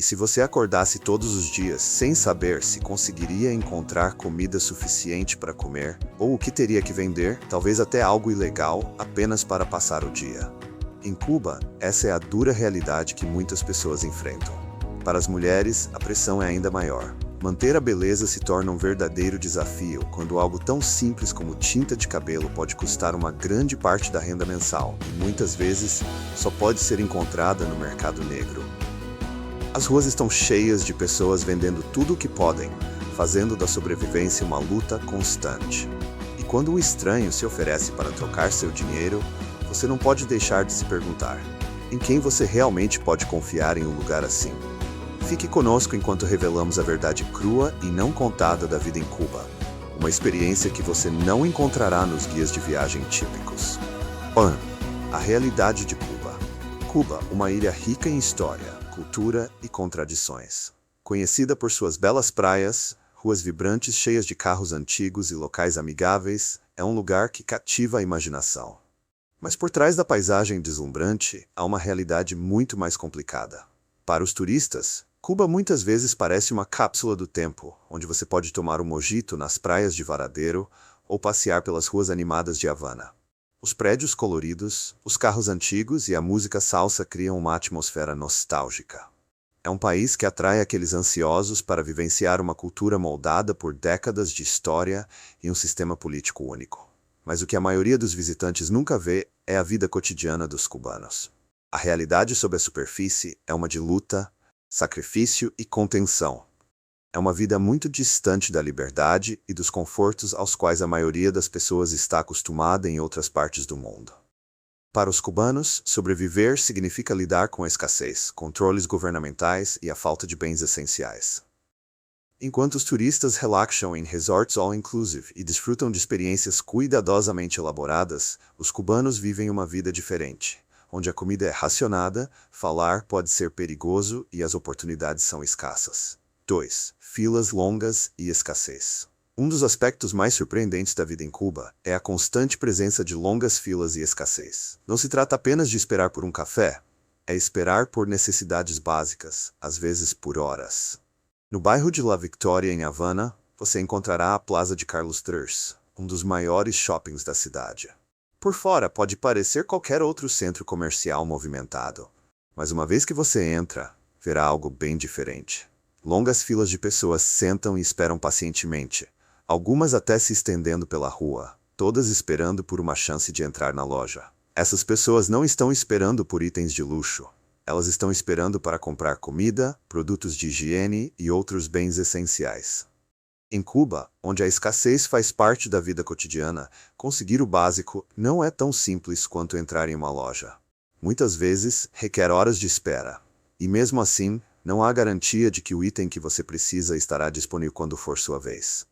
E se você acordasse todos os dias sem saber se conseguiria encontrar comida suficiente para comer, ou o que teria que vender, talvez até algo ilegal, apenas para passar o dia? Em Cuba, essa é a dura realidade que muitas pessoas enfrentam. Para as mulheres, a pressão é ainda maior. Manter a beleza se torna um verdadeiro desafio quando algo tão simples como tinta de cabelo pode custar uma grande parte da renda mensal e muitas vezes só pode ser encontrada no mercado negro. As ruas estão cheias de pessoas vendendo tudo o que podem, fazendo da sobrevivência uma luta constante. E quando um estranho se oferece para trocar seu dinheiro, você não pode deixar de se perguntar: em quem você realmente pode confiar em um lugar assim? Fique conosco enquanto revelamos a verdade crua e não contada da vida em Cuba, uma experiência que você não encontrará nos guias de viagem típicos. 1. A realidade de Cuba. Cuba, uma ilha rica em história, cultura e contradições. Conhecida por suas belas praias, ruas vibrantes cheias de carros antigos e locais amigáveis, é um lugar que cativa a imaginação. Mas por trás da paisagem deslumbrante, há uma realidade muito mais complicada. Para os turistas, Cuba muitas vezes parece uma cápsula do tempo, onde você pode tomar um mojito nas praias de Varadero ou passear pelas ruas animadas de Havana. Os prédios coloridos, os carros antigos e a música salsa criam uma atmosfera nostálgica. É um país que atrai aqueles ansiosos para vivenciar uma cultura moldada por décadas de história e um sistema político único. Mas o que a maioria dos visitantes nunca vê é a vida cotidiana dos cubanos. A realidade sob a superfície é uma de luta, sacrifício e contenção. É uma vida muito distante da liberdade e dos confortos aos quais a maioria das pessoas está acostumada em outras partes do mundo. Para os cubanos, sobreviver significa lidar com a escassez, controles governamentais e a falta de bens essenciais. Enquanto os turistas relaxam em resorts all-inclusive e desfrutam de experiências cuidadosamente elaboradas, os cubanos vivem uma vida diferente, onde a comida é racionada, falar pode ser perigoso e as oportunidades são escassas. 2. Filas longas e escassez. Um dos aspectos mais surpreendentes da vida em Cuba é a constante presença de longas filas e escassez. Não se trata apenas de esperar por um café, é esperar por necessidades básicas, às vezes por horas. No bairro de La Victoria, em Havana, você encontrará a Plaza de Carlos III, um dos maiores shoppings da cidade. Por fora pode parecer qualquer outro centro comercial movimentado, mas uma vez que você entra, verá algo bem diferente. Longas filas de pessoas sentam e esperam pacientemente, algumas até se estendendo pela rua, todas esperando por uma chance de entrar na loja. Essas pessoas não estão esperando por itens de luxo, elas estão esperando para comprar comida, produtos de higiene e outros bens essenciais. Em Cuba, onde a escassez faz parte da vida cotidiana, conseguir o básico não é tão simples quanto entrar em uma loja. Muitas vezes, requer horas de espera. E mesmo assim, não há garantia de que o item que você precisa estará disponível quando for sua vez.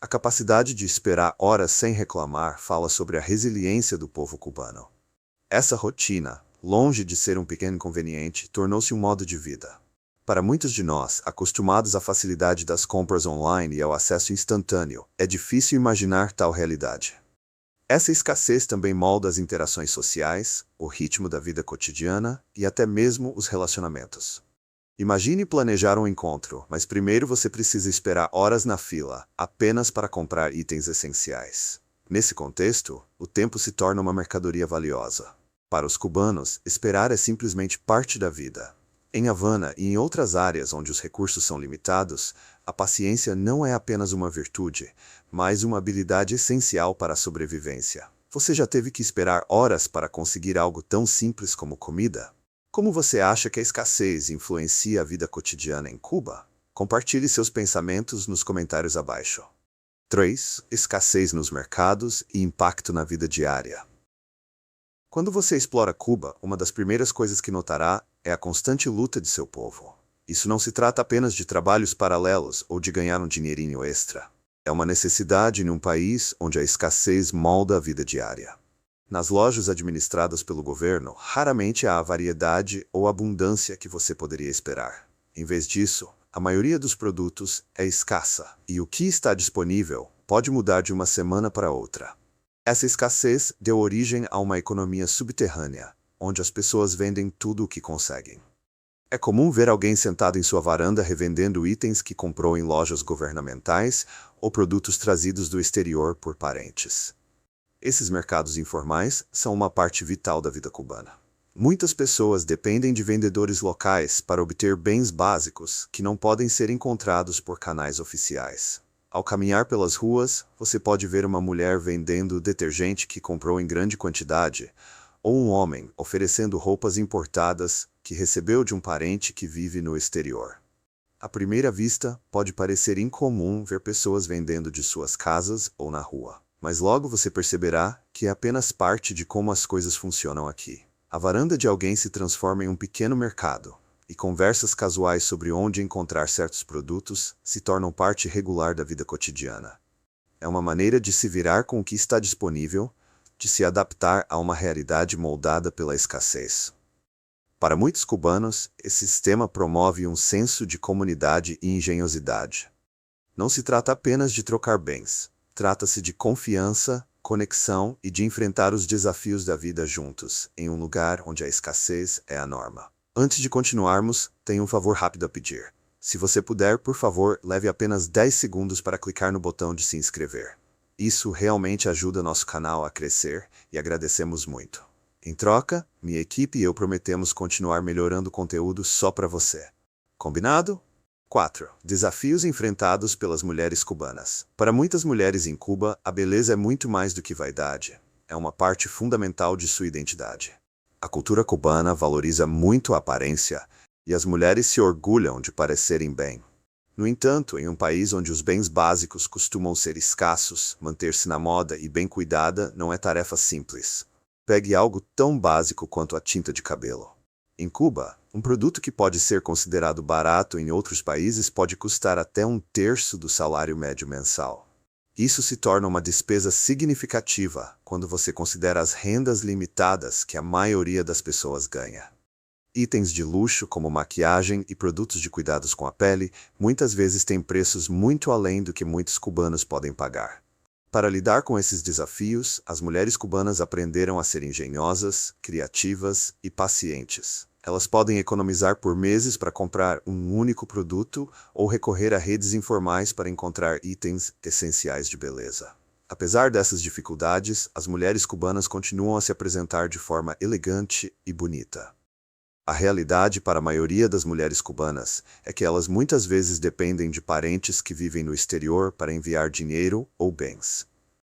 A capacidade de esperar horas sem reclamar fala sobre a resiliência do povo cubano. Essa rotina, longe de ser um pequeno inconveniente, tornou-se um modo de vida. Para muitos de nós, acostumados à facilidade das compras online e ao acesso instantâneo, é difícil imaginar tal realidade. Essa escassez também molda as interações sociais, o ritmo da vida cotidiana e até mesmo os relacionamentos. Imagine planejar um encontro, mas primeiro você precisa esperar horas na fila, apenas para comprar itens essenciais. Nesse contexto, o tempo se torna uma mercadoria valiosa. Para os cubanos, esperar é simplesmente parte da vida. Em Havana e em outras áreas onde os recursos são limitados, a paciência não é apenas uma virtude, mas uma habilidade essencial para a sobrevivência. Você já teve que esperar horas para conseguir algo tão simples como comida? Como você acha que a escassez influencia a vida cotidiana em Cuba? Compartilhe seus pensamentos nos comentários abaixo. 3. Escassez nos mercados e impacto na vida diária. Quando você explora Cuba, uma das primeiras coisas que notará é a constante luta de seu povo. Isso não se trata apenas de trabalhos paralelos ou de ganhar um dinheirinho extra. É uma necessidade em um país onde a escassez molda a vida diária. Nas lojas administradas pelo governo, raramente há a variedade ou abundância que você poderia esperar. Em vez disso, a maioria dos produtos é escassa, e o que está disponível pode mudar de uma semana para outra. Essa escassez deu origem a uma economia subterrânea, onde as pessoas vendem tudo o que conseguem. É comum ver alguém sentado em sua varanda revendendo itens que comprou em lojas governamentais ou produtos trazidos do exterior por parentes. Esses mercados informais são uma parte vital da vida cubana. Muitas pessoas dependem de vendedores locais para obter bens básicos que não podem ser encontrados por canais oficiais. Ao caminhar pelas ruas, você pode ver uma mulher vendendo detergente que comprou em grande quantidade, ou um homem oferecendo roupas importadas que recebeu de um parente que vive no exterior. À primeira vista, pode parecer incomum ver pessoas vendendo de suas casas ou na rua, mas logo você perceberá que é apenas parte de como as coisas funcionam aqui. A varanda de alguém se transforma em um pequeno mercado, e conversas casuais sobre onde encontrar certos produtos se tornam parte regular da vida cotidiana. É uma maneira de se virar com o que está disponível, de se adaptar a uma realidade moldada pela escassez. Para muitos cubanos, esse sistema promove um senso de comunidade e engenhosidade. Não se trata apenas de trocar bens, trata-se de confiança, conexão e de enfrentar os desafios da vida juntos, em um lugar onde a escassez é a norma. Antes de continuarmos, tenho um favor rápido a pedir. Se você puder, por favor, leve apenas 10 segundos para clicar no botão de se inscrever. Isso realmente ajuda nosso canal a crescer e agradecemos muito. Em troca, minha equipe e eu prometemos continuar melhorando o conteúdo só para você. Combinado? 4. Desafios enfrentados pelas mulheres cubanas. Para muitas mulheres em Cuba, a beleza é muito mais do que vaidade. É uma parte fundamental de sua identidade. A cultura cubana valoriza muito a aparência e as mulheres se orgulham de parecerem bem. No entanto, em um país onde os bens básicos costumam ser escassos, manter-se na moda e bem cuidada não é tarefa simples. Pegue algo tão básico quanto a tinta de cabelo. Em Cuba, um produto que pode ser considerado barato em outros países pode custar até 1/3 do salário médio mensal. Isso se torna uma despesa significativa quando você considera as rendas limitadas que a maioria das pessoas ganha. Itens de luxo como maquiagem e produtos de cuidados com a pele muitas vezes têm preços muito além do que muitos cubanos podem pagar. Para lidar com esses desafios, as mulheres cubanas aprenderam a ser engenhosas, criativas e pacientes. Elas podem economizar por meses para comprar um único produto ou recorrer a redes informais para encontrar itens essenciais de beleza. Apesar dessas dificuldades, as mulheres cubanas continuam a se apresentar de forma elegante e bonita. A realidade para a maioria das mulheres cubanas é que elas muitas vezes dependem de parentes que vivem no exterior para enviar dinheiro ou bens.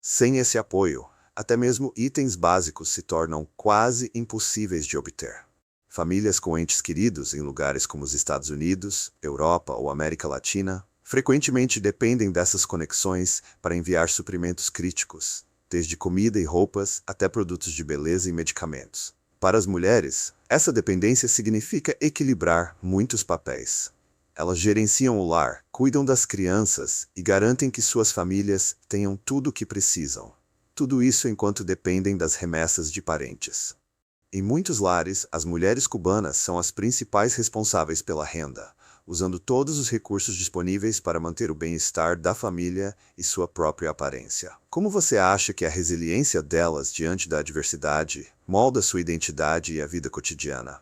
Sem esse apoio, até mesmo itens básicos se tornam quase impossíveis de obter. Famílias com entes queridos em lugares como os Estados Unidos, Europa ou América Latina frequentemente dependem dessas conexões para enviar suprimentos críticos, desde comida e roupas até produtos de beleza e medicamentos. Para as mulheres, essa dependência significa equilibrar muitos papéis. Elas gerenciam o lar, cuidam das crianças e garantem que suas famílias tenham tudo o que precisam. Tudo isso enquanto dependem das remessas de parentes. Em muitos lares, as mulheres cubanas são as principais responsáveis pela renda, usando todos os recursos disponíveis para manter o bem-estar da família e sua própria aparência. Como você acha que a resiliência delas diante da adversidade molda sua identidade e a vida cotidiana?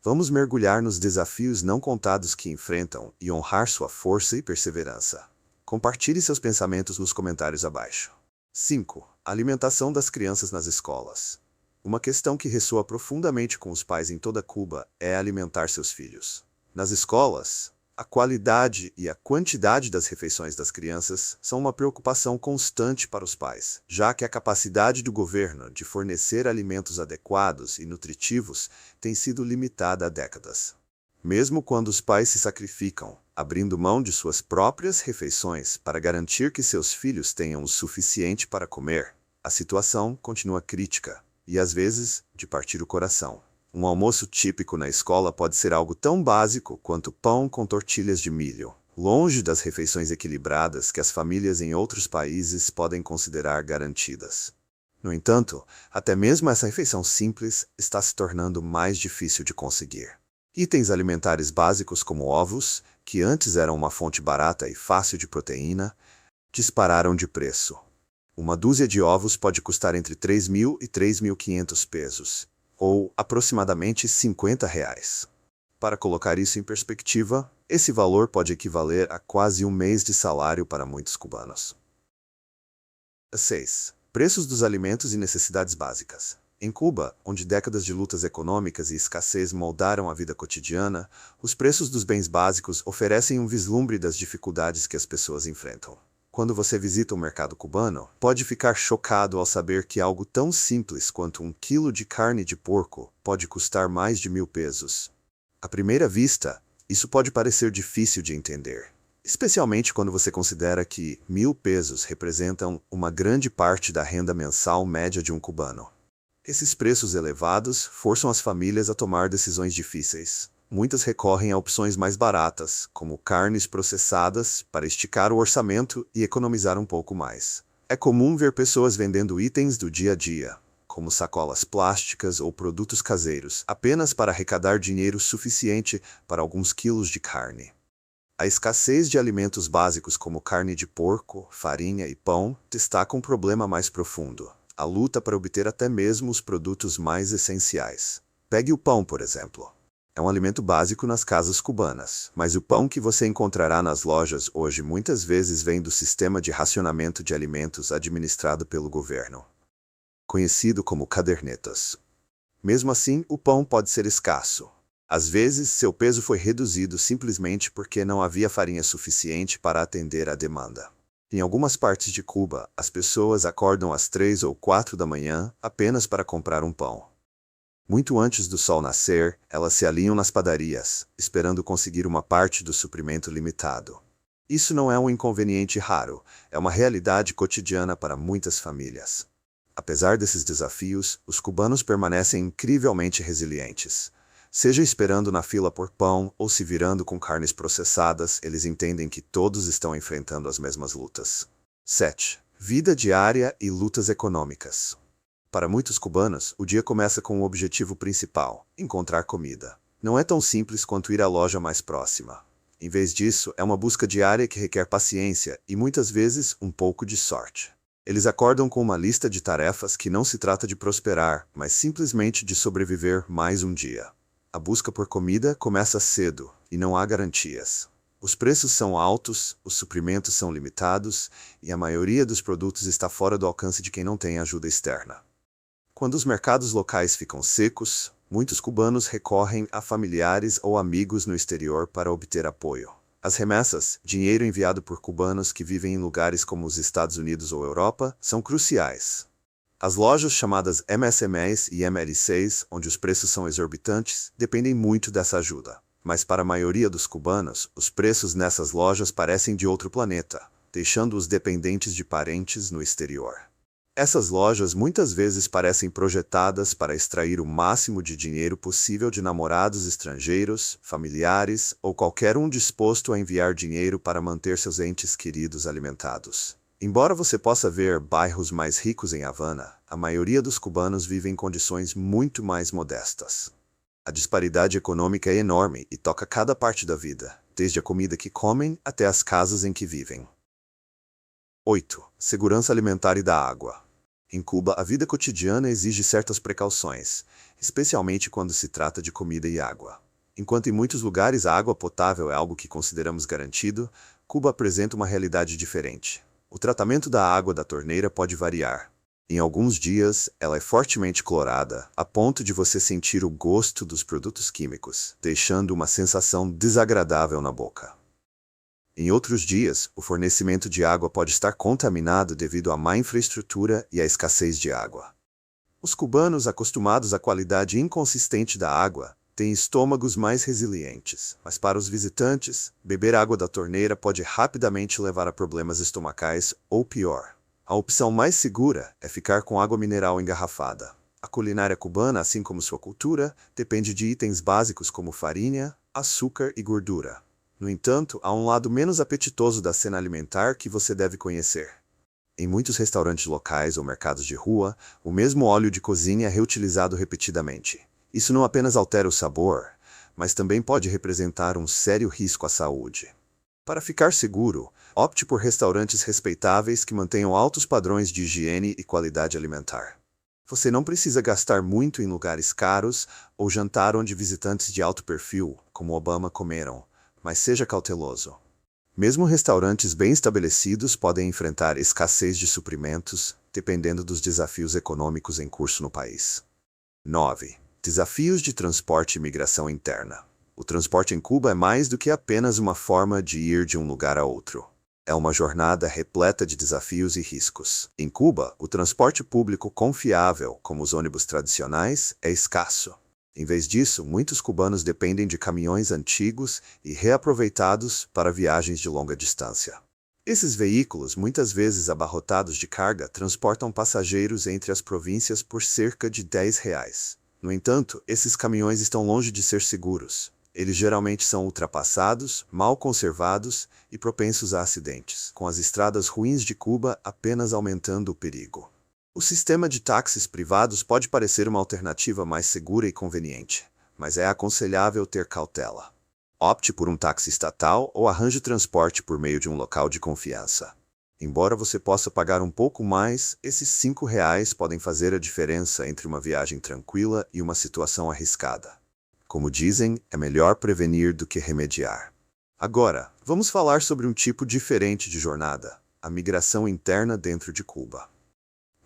Vamos mergulhar nos desafios não contados que enfrentam e honrar sua força e perseverança. Compartilhe seus pensamentos nos comentários abaixo. 5. Alimentação das crianças nas escolas. Uma questão que ressoa profundamente com os pais em toda Cuba é alimentar seus filhos. Nas escolas, a qualidade e a quantidade das refeições das crianças são uma preocupação constante para os pais, já que a capacidade do governo de fornecer alimentos adequados e nutritivos tem sido limitada há décadas. Mesmo quando os pais se sacrificam, abrindo mão de suas próprias refeições para garantir que seus filhos tenham o suficiente para comer, a situação continua crítica e, às vezes, de partir o coração. Um almoço típico na escola pode ser algo tão básico quanto pão com tortilhas de milho, longe das refeições equilibradas que as famílias em outros países podem considerar garantidas. No entanto, até mesmo essa refeição simples está se tornando mais difícil de conseguir. Itens alimentares básicos como ovos, que antes eram uma fonte barata e fácil de proteína, dispararam de preço. Uma dúzia de ovos pode custar entre 3.000 e 3.500 pesos, ou aproximadamente R$ 50. Para colocar isso em perspectiva, esse valor pode equivaler a quase um mês de salário para muitos cubanos. 6. Preços dos alimentos e necessidades básicas. Em Cuba, onde décadas de lutas econômicas e escassez moldaram a vida cotidiana, os preços dos bens básicos oferecem um vislumbre das dificuldades que as pessoas enfrentam. Quando você visita o mercado cubano, pode ficar chocado ao saber que algo tão simples quanto 1 quilo de carne de porco pode custar mais de 1.000 pesos. À primeira vista, isso pode parecer difícil de entender, especialmente quando você considera que 1.000 pesos representam uma grande parte da renda mensal média de um cubano. Esses preços elevados forçam as famílias a tomar decisões difíceis. Muitas recorrem a opções mais baratas, como carnes processadas, para esticar o orçamento e economizar um pouco mais. É comum ver pessoas vendendo itens do dia a dia, como sacolas plásticas ou produtos caseiros, apenas para arrecadar dinheiro suficiente para alguns quilos de carne. A escassez de alimentos básicos como carne de porco, farinha e pão destaca um problema mais profundo: a luta para obter até mesmo os produtos mais essenciais. Pegue o pão, por exemplo. É um alimento básico nas casas cubanas, mas o pão que você encontrará nas lojas hoje muitas vezes vem do sistema de racionamento de alimentos administrado pelo governo, conhecido como cadernetas. Mesmo assim, o pão pode ser escasso. Às vezes, seu peso foi reduzido simplesmente porque não havia farinha suficiente para atender à demanda. Em algumas partes de Cuba, as pessoas acordam às 3 ou 4 da manhã apenas para comprar um pão. Muito antes do sol nascer, elas se alinham nas padarias, esperando conseguir uma parte do suprimento limitado. Isso não é um inconveniente raro, é uma realidade cotidiana para muitas famílias. Apesar desses desafios, os cubanos permanecem incrivelmente resilientes. Seja esperando na fila por pão ou se virando com carnes processadas, eles entendem que todos estão enfrentando as mesmas lutas. 7. Vida diária e lutas econômicas. Para muitos cubanos, o dia começa com o objetivo principal: encontrar comida. Não é tão simples quanto ir à loja mais próxima. Em vez disso, é uma busca diária que requer paciência e muitas vezes um pouco de sorte. Eles acordam com uma lista de tarefas que não se trata de prosperar, mas simplesmente de sobreviver mais um dia. A busca por comida começa cedo, e não há garantias. Os preços são altos, os suprimentos são limitados, e a maioria dos produtos está fora do alcance de quem não tem ajuda externa. Quando os mercados locais ficam secos, muitos cubanos recorrem a familiares ou amigos no exterior para obter apoio. As remessas, dinheiro enviado por cubanos que vivem em lugares como os Estados Unidos ou Europa, são cruciais. As lojas chamadas MSMs e MLCs, onde os preços são exorbitantes, dependem muito dessa ajuda. Mas para a maioria dos cubanos, os preços nessas lojas parecem de outro planeta, deixando-os dependentes de parentes no exterior. Essas lojas muitas vezes parecem projetadas para extrair o máximo de dinheiro possível de namorados estrangeiros, familiares ou qualquer um disposto a enviar dinheiro para manter seus entes queridos alimentados. Embora você possa ver bairros mais ricos em Havana, a maioria dos cubanos vive em condições muito mais modestas. A disparidade econômica é enorme e toca cada parte da vida, desde a comida que comem até as casas em que vivem. 8. Segurança alimentar e da água. Em Cuba, a vida cotidiana exige certas precauções, especialmente quando se trata de comida e água. Enquanto em muitos lugares a água potável é algo que consideramos garantido, Cuba apresenta uma realidade diferente. O tratamento da água da torneira pode variar. Em alguns dias, ela é fortemente clorada, a ponto de você sentir o gosto dos produtos químicos, deixando uma sensação desagradável na boca. Em outros dias, o fornecimento de água pode estar contaminado devido à má infraestrutura e à escassez de água. Os cubanos, acostumados à qualidade inconsistente da água, têm estômagos mais resilientes, mas para os visitantes, beber água da torneira pode rapidamente levar a problemas estomacais ou pior. A opção mais segura é ficar com água mineral engarrafada. A culinária cubana, assim como sua cultura, depende de itens básicos como farinha, açúcar e gordura. No entanto, há um lado menos apetitoso da cena alimentar que você deve conhecer. Em muitos restaurantes locais ou mercados de rua, o mesmo óleo de cozinha é reutilizado repetidamente. Isso não apenas altera o sabor, mas também pode representar um sério risco à saúde. Para ficar seguro, opte por restaurantes respeitáveis que mantenham altos padrões de higiene e qualidade alimentar. Você não precisa gastar muito em lugares caros ou jantar onde visitantes de alto perfil, como Obama, comeram, mas seja cauteloso. Mesmo restaurantes bem estabelecidos podem enfrentar escassez de suprimentos, dependendo dos desafios econômicos em curso no país. 9. Desafios de transporte e migração interna. O transporte em Cuba é mais do que apenas uma forma de ir de um lugar a outro. É uma jornada repleta de desafios e riscos. Em Cuba, o transporte público confiável, como os ônibus tradicionais, é escasso. Em vez disso, muitos cubanos dependem de caminhões antigos e reaproveitados para viagens de longa distância. Esses veículos, muitas vezes abarrotados de carga, transportam passageiros entre as províncias por cerca de R$ 10. No entanto, esses caminhões estão longe de ser seguros. Eles geralmente são ultrapassados, mal conservados e propensos a acidentes, com as estradas ruins de Cuba apenas aumentando o perigo. O sistema de táxis privados pode parecer uma alternativa mais segura e conveniente, mas é aconselhável ter cautela. Opte por um táxi estatal ou arranje transporte por meio de um local de confiança. Embora você possa pagar um pouco mais, esses R$ 5 podem fazer a diferença entre uma viagem tranquila e uma situação arriscada. Como dizem, é melhor prevenir do que remediar. Agora, vamos falar sobre um tipo diferente de jornada, a migração interna dentro de Cuba.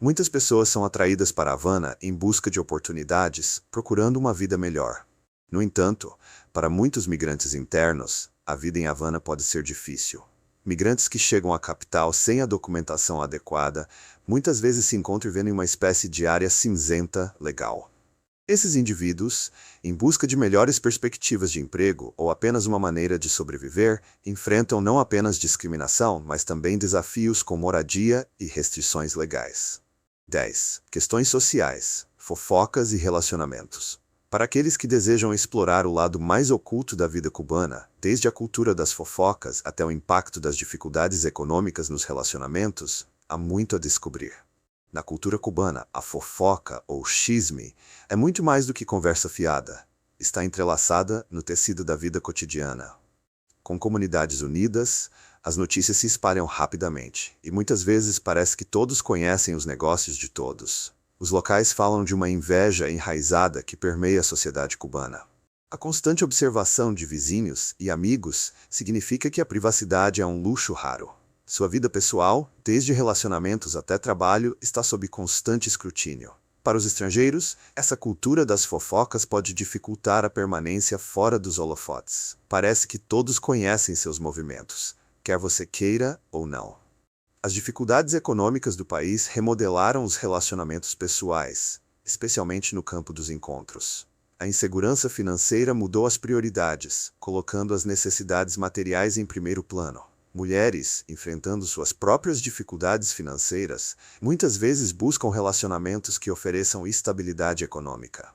Muitas pessoas são atraídas para Havana em busca de oportunidades, procurando uma vida melhor. No entanto, para muitos migrantes internos, a vida em Havana pode ser difícil. Migrantes que chegam à capital sem a documentação adequada, muitas vezes se encontram vivendo em uma espécie de área cinzenta legal. Esses indivíduos, em busca de melhores perspectivas de emprego ou apenas uma maneira de sobreviver, enfrentam não apenas discriminação, mas também desafios com moradia e restrições legais. 10. Questões sociais, fofocas e relacionamentos. Para aqueles que desejam explorar o lado mais oculto da vida cubana, desde a cultura das fofocas até o impacto das dificuldades econômicas nos relacionamentos, há muito a descobrir. Na cultura cubana, a fofoca, ou chisme, é muito mais do que conversa fiada. Está entrelaçada no tecido da vida cotidiana. Com comunidades unidas, as notícias se espalham rapidamente, e muitas vezes parece que todos conhecem os negócios de todos. Os locais falam de uma inveja enraizada que permeia a sociedade cubana. A constante observação de vizinhos e amigos significa que a privacidade é um luxo raro. Sua vida pessoal, desde relacionamentos até trabalho, está sob constante escrutínio. Para os estrangeiros, essa cultura das fofocas pode dificultar a permanência fora dos holofotes. Parece que todos conhecem seus movimentos, quer você queira ou não. As dificuldades econômicas do país remodelaram os relacionamentos pessoais, especialmente no campo dos encontros. A insegurança financeira mudou as prioridades, colocando as necessidades materiais em primeiro plano. Mulheres, enfrentando suas próprias dificuldades financeiras, muitas vezes buscam relacionamentos que ofereçam estabilidade econômica.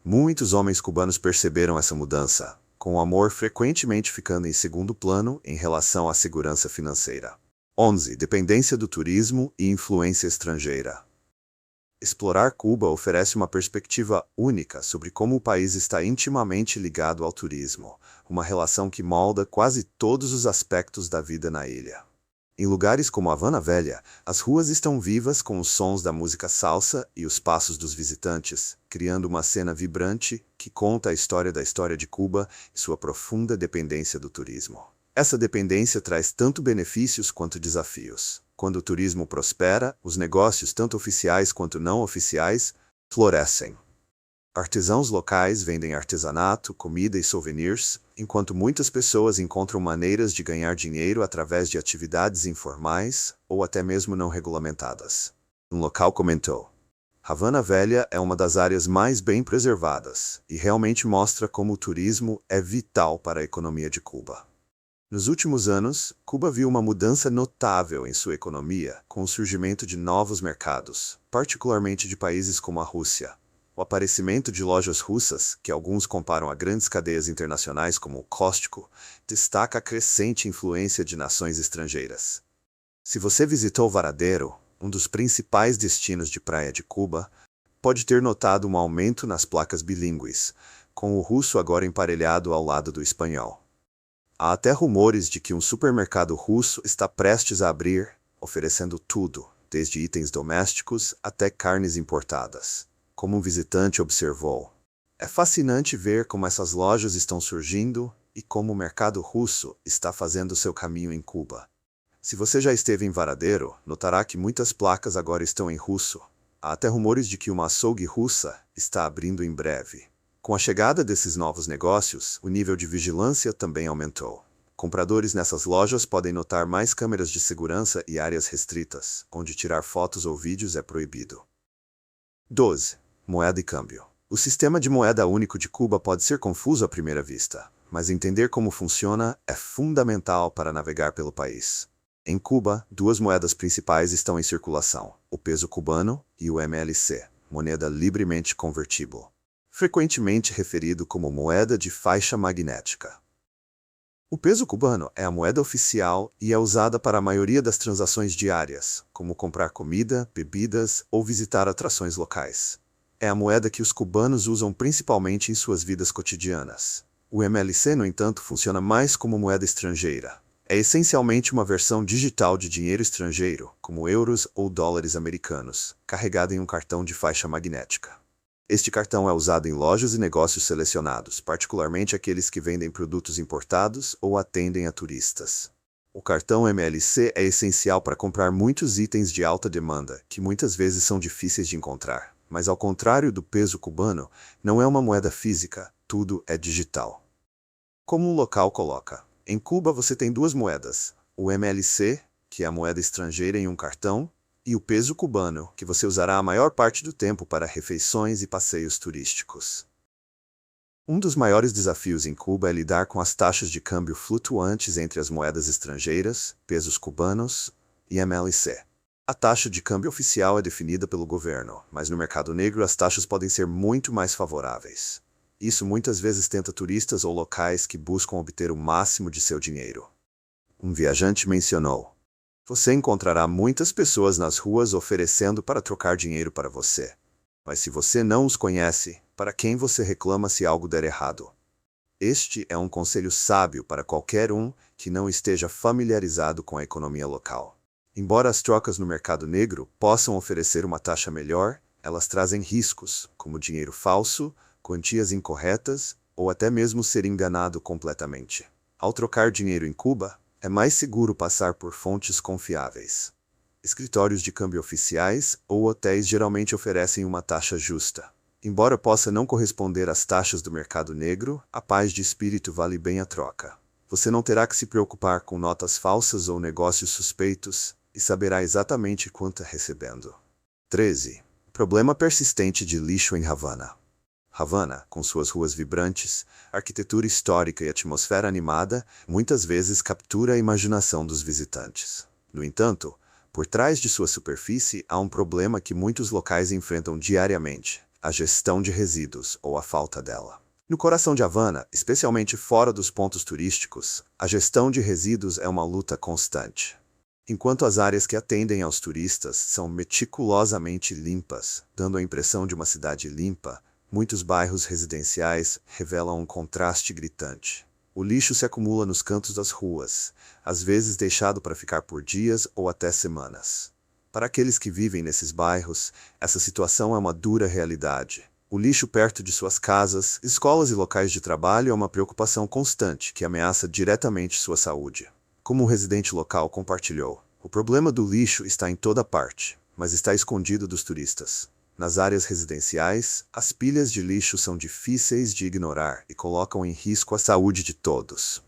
Muitos homens cubanos perceberam essa mudança, com o amor frequentemente ficando em segundo plano em relação à segurança financeira. 11. Dependência do turismo e influência estrangeira. Explorar Cuba oferece uma perspectiva única sobre como o país está intimamente ligado ao turismo, uma relação que molda quase todos os aspectos da vida na ilha. Em lugares como Havana Velha, as ruas estão vivas com os sons da música salsa e os passos dos visitantes, criando uma cena vibrante que conta a história de Cuba e sua profunda dependência do turismo. Essa dependência traz tanto benefícios quanto desafios. Quando o turismo prospera, os negócios, tanto oficiais quanto não oficiais, florescem. Artesãos locais vendem artesanato, comida e souvenirs, enquanto muitas pessoas encontram maneiras de ganhar dinheiro através de atividades informais ou até mesmo não regulamentadas. Um local comentou: Havana Velha é uma das áreas mais bem preservadas e realmente mostra como o turismo é vital para a economia de Cuba. Nos últimos anos, Cuba viu uma mudança notável em sua economia, com o surgimento de novos mercados, particularmente de países como a Rússia. O aparecimento de lojas russas, que alguns comparam a grandes cadeias internacionais como o Costco, destaca a crescente influência de nações estrangeiras. Se você visitou Varadero, um dos principais destinos de praia de Cuba, pode ter notado um aumento nas placas bilíngues, com o russo agora emparelhado ao lado do espanhol. Há até rumores de que um supermercado russo está prestes a abrir, oferecendo tudo, desde itens domésticos até carnes importadas. Como um visitante observou, é fascinante ver como essas lojas estão surgindo e como o mercado russo está fazendo seu caminho em Cuba. Se você já esteve em Varadero, notará que muitas placas agora estão em russo. Há até rumores de que uma açougue russa está abrindo em breve. Com a chegada desses novos negócios, o nível de vigilância também aumentou. Compradores nessas lojas podem notar mais câmeras de segurança e áreas restritas, onde tirar fotos ou vídeos é proibido. 12. Moeda e câmbio. O sistema de moeda único de Cuba pode ser confuso à primeira vista, mas entender como funciona é fundamental para navegar pelo país. Em Cuba, duas moedas principais estão em circulação, o peso cubano e o MLC, moneda livremente convertível, frequentemente referido como moeda de faixa magnética. O peso cubano é a moeda oficial e é usada para a maioria das transações diárias, como comprar comida, bebidas ou visitar atrações locais. É a moeda que os cubanos usam principalmente em suas vidas cotidianas. O MLC, no entanto, funciona mais como moeda estrangeira. É essencialmente uma versão digital de dinheiro estrangeiro, como euros ou dólares americanos, carregada em um cartão de faixa magnética. Este cartão é usado em lojas e negócios selecionados, particularmente aqueles que vendem produtos importados ou atendem a turistas. O cartão MLC é essencial para comprar muitos itens de alta demanda, que muitas vezes são difíceis de encontrar. Mas ao contrário do peso cubano, não é uma moeda física, tudo é digital. Como o local coloca, em Cuba você tem duas moedas, o MLC, que é a moeda estrangeira em um cartão, e o peso cubano, que você usará a maior parte do tempo para refeições e passeios turísticos. Um dos maiores desafios em Cuba é lidar com as taxas de câmbio flutuantes entre as moedas estrangeiras, pesos cubanos e MLC. A taxa de câmbio oficial é definida pelo governo, mas no mercado negro as taxas podem ser muito mais favoráveis. Isso muitas vezes tenta turistas ou locais que buscam obter o máximo de seu dinheiro. Um viajante mencionou: você encontrará muitas pessoas nas ruas oferecendo para trocar dinheiro para você. Mas se você não os conhece, para quem você reclama se algo der errado? Este é um conselho sábio para qualquer um que não esteja familiarizado com a economia local. Embora as trocas no mercado negro possam oferecer uma taxa melhor, elas trazem riscos, como dinheiro falso, quantias incorretas ou até mesmo ser enganado completamente. Ao trocar dinheiro em Cuba, é mais seguro passar por fontes confiáveis. Escritórios de câmbio oficiais ou hotéis geralmente oferecem uma taxa justa. Embora possa não corresponder às taxas do mercado negro, a paz de espírito vale bem a troca. Você não terá que se preocupar com notas falsas ou negócios suspeitos e saberá exatamente quanto está recebendo. 13. Problema persistente de lixo em Havana. Havana, com suas ruas vibrantes, arquitetura histórica e atmosfera animada, muitas vezes captura a imaginação dos visitantes. No entanto, por trás de sua superfície há um problema que muitos locais enfrentam diariamente: a gestão de resíduos ou a falta dela. No coração de Havana, especialmente fora dos pontos turísticos, a gestão de resíduos é uma luta constante. Enquanto as áreas que atendem aos turistas são meticulosamente limpas, dando a impressão de uma cidade limpa, muitos bairros residenciais revelam um contraste gritante. O lixo se acumula nos cantos das ruas, às vezes deixado para ficar por dias ou até semanas. Para aqueles que vivem nesses bairros, essa situação é uma dura realidade. O lixo perto de suas casas, escolas e locais de trabalho é uma preocupação constante que ameaça diretamente sua saúde. Como um residente local compartilhou, o problema do lixo está em toda parte, mas está escondido dos turistas. Nas áreas residenciais, as pilhas de lixo são difíceis de ignorar e colocam em risco a saúde de todos.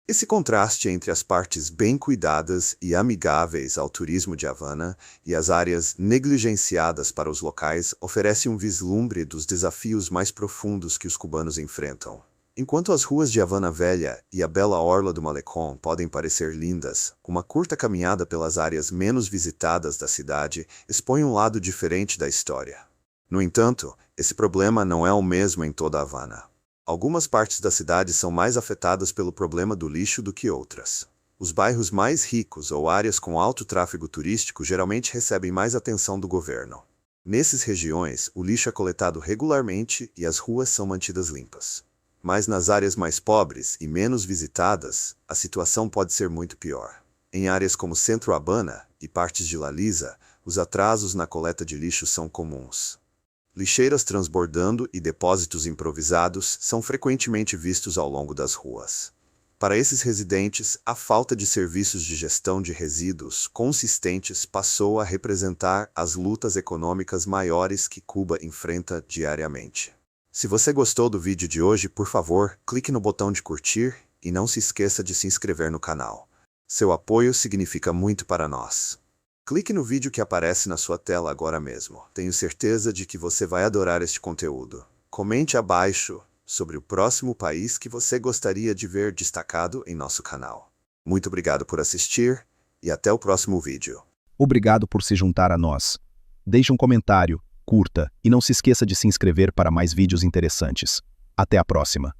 Esse contraste entre as partes bem cuidadas e amigáveis ao turismo de Havana e as áreas negligenciadas para os locais oferece um vislumbre dos desafios mais profundos que os cubanos enfrentam. Enquanto as ruas de Havana Velha e a bela orla do Malecón podem parecer lindas, uma curta caminhada pelas áreas menos visitadas da cidade expõe um lado diferente da história. No entanto, esse problema não é o mesmo em toda Havana. Algumas partes da cidade são mais afetadas pelo problema do lixo do que outras. Os bairros mais ricos ou áreas com alto tráfego turístico geralmente recebem mais atenção do governo. Nessas regiões, o lixo é coletado regularmente e as ruas são mantidas limpas. Mas nas áreas mais pobres e menos visitadas, a situação pode ser muito pior. Em áreas como Centro Habana e partes de La Lisa, os atrasos na coleta de lixo são comuns. Lixeiras transbordando e depósitos improvisados são frequentemente vistos ao longo das ruas. Para esses residentes, a falta de serviços de gestão de resíduos consistentes passou a representar as lutas econômicas maiores que Cuba enfrenta diariamente. Se você gostou do vídeo de hoje, por favor, clique no botão de curtir e não se esqueça de se inscrever no canal. Seu apoio significa muito para nós. Clique no vídeo que aparece na sua tela agora mesmo. Tenho certeza de que você vai adorar este conteúdo. Comente abaixo sobre o próximo país que você gostaria de ver destacado em nosso canal. Muito obrigado por assistir e até o próximo vídeo. Obrigado por se juntar a nós. Deixe um comentário, curta e não se esqueça de se inscrever para mais vídeos interessantes. Até a próxima!